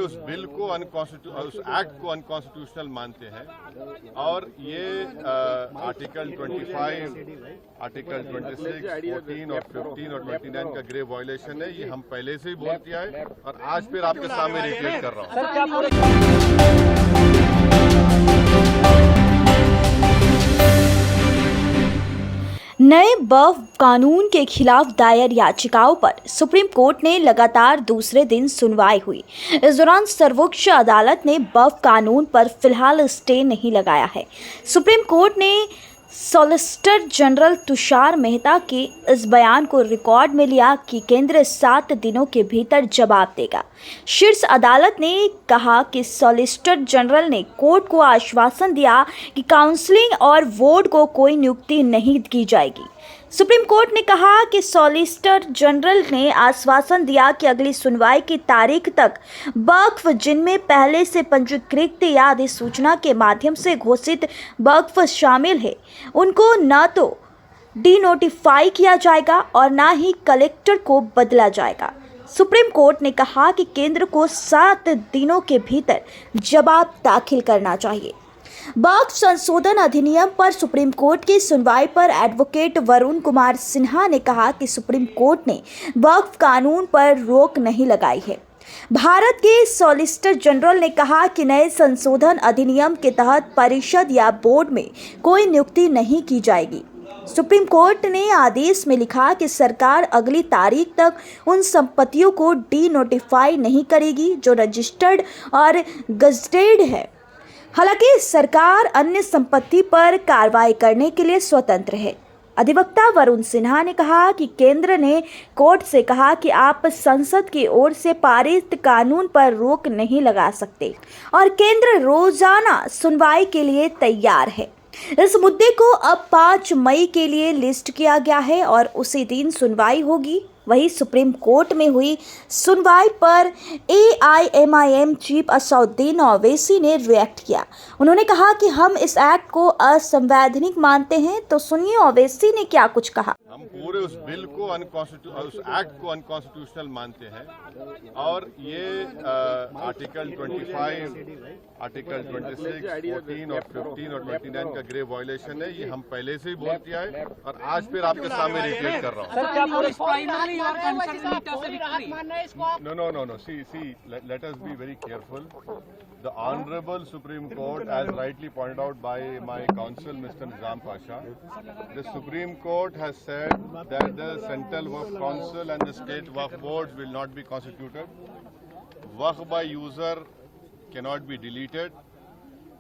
उस बिल को उस एक्ट को अनकॉन्स्टिट्यूशनल मानते हैं और ये आर्टिकल 25, आर्टिकल 26, 14 और 15 और 29 का ग्रेव वायलेशन है। ये हम पहले से ही बोल के आए और आज फिर आपके सामने रिपीट कर रहा हूँ। नए बर्फ कानून के खिलाफ दायर याचिकाओं पर सुप्रीम कोर्ट ने लगातार दूसरे दिन सुनवाई हुई। इस दौरान सर्वोच्च अदालत ने बर्फ कानून पर फिलहाल स्टे नहीं लगाया है। सुप्रीम कोर्ट ने सॉलिसिटर जनरल तुषार मेहता के इस बयान को रिकॉर्ड में लिया कि केंद्र 7 दिनों के भीतर जवाब देगा। शीर्ष अदालत ने कहा कि सॉलिसिटर जनरल ने कोर्ट को आश्वासन दिया कि काउंसलिंग और वोट को कोई नियुक्ति नहीं की जाएगी। सुप्रीम कोर्ट ने कहा कि सॉलिसिटर जनरल ने आश्वासन दिया कि अगली सुनवाई की तारीख तक वक्फ जिनमें पहले से पंजीकृत या अधिसूचना के माध्यम से घोषित वक्फ शामिल है, उनको न तो डीनोटिफाई किया जाएगा और न ही कलेक्टर को बदला जाएगा। सुप्रीम कोर्ट ने कहा कि केंद्र को 7 दिनों के भीतर जवाब दाखिल करना चाहिए। वक्फ संशोधन अधिनियम पर सुप्रीम कोर्ट की सुनवाई पर एडवोकेट वरुण कुमार सिन्हा ने कहा कि सुप्रीम कोर्ट ने वक्फ कानून पर रोक नहीं लगाई है। भारत के सॉलिसिटर जनरल ने कहा कि नए संशोधन अधिनियम के तहत परिषद या बोर्ड में कोई नियुक्ति नहीं की जाएगी। सुप्रीम कोर्ट ने आदेश में लिखा कि सरकार अगली तारीख तक उन संपत्तियों को डीनोटिफाई नहीं करेगी जो रजिस्टर्ड और गजटेड है। हालांकि सरकार अन्य संपत्ति पर कार्रवाई करने के लिए स्वतंत्र है। अधिवक्ता वरुण सिन्हा ने कहा कि केंद्र ने कोर्ट से कहा कि आप संसद की ओर से पारित कानून पर रोक नहीं लगा सकते और केंद्र रोजाना सुनवाई के लिए तैयार है। इस मुद्दे को अब 5 मई के लिए लिस्ट किया गया है और उसी दिन सुनवाई होगी। वहीं सुप्रीम कोर्ट में हुई सुनवाई पर AIMIM चीफ असदुद्दीन ओवैसी ने रिएक्ट किया। उन्होंने कहा कि हम इस एक्ट को असंवैधानिक मानते हैं। तो सुनिए ओवैसी ने क्या कुछ कहा। हम पूरे उस बिल को उस एक्ट को अनकॉन्स्टिट्यूशनल मानते हैं और ये आर्टिकल 25, आर्टिकल 26, 14 और 15 और 29 का ग्रेव वायलेशन है। ये हम पहले से ही बोल के आए और आज फिर आपके सामने रिपीट कर रहा हूँ। No. See. Let us be very careful. The Honorable Supreme Court, as rightly pointed out by my counsel, Mr. Nizam Pasha, the Supreme Court has said that the Central Waqf Council and the State Waqf Boards will not be constituted. Waqf by user cannot be deleted.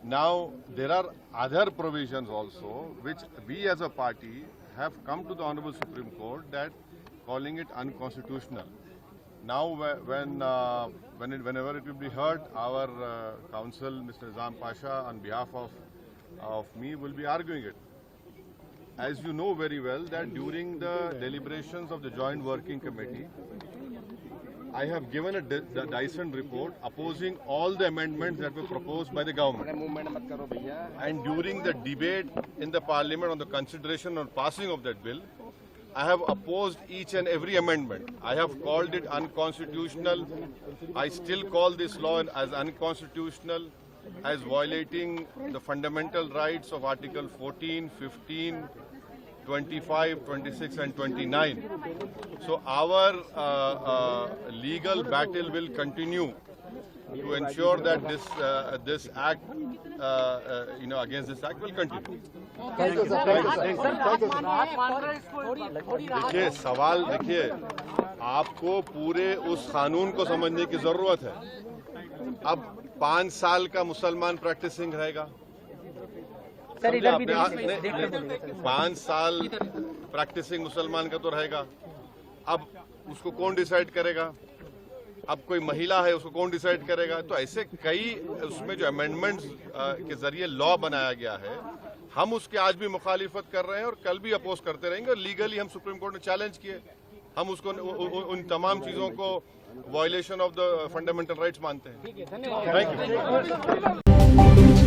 Now, there are other provisions also which we as a party have come to the Honorable Supreme Court that calling it unconstitutional. Now, whenever it will be heard, our counsel, Mr. Nizam Pasha, on behalf of me, will be arguing it. As you know very well, that during the deliberations of the Joint Working Committee, I have given a Dyson report opposing all the amendments that were proposed by the government. And during the debate in the Parliament on the consideration or passing of that bill, I have opposed each and every amendment. I have called it unconstitutional. I still call this law as unconstitutional, as violating the fundamental rights of Article 14, 15, 25, 26 and 29. So our legal battle will continue to ensure that this act, against this act will continue. देखिए सवाल देखिए, आपको पूरे उस कानून को समझने की जरूरत है। अब 5 साल का मुसलमान प्रैक्टिसिंग रहेगा, 5 साल प्रैक्टिसिंग मुसलमान का तो रहेगा। अब उसको कौन डिसाइड करेगा? अब कोई महिला है, उसको कौन डिसाइड करेगा? तो ऐसे कई उसमें जो अमेंडमेंट्स के जरिए लॉ बनाया गया है, हम उसके आज भी मुखालिफत कर रहे हैं और कल भी अपोज करते रहेंगे। और लीगली हम सुप्रीम कोर्ट में चैलेंज किए, हम उसको उन तमाम चीजों को violation of the fundamental rights मानते हैं। Thank you.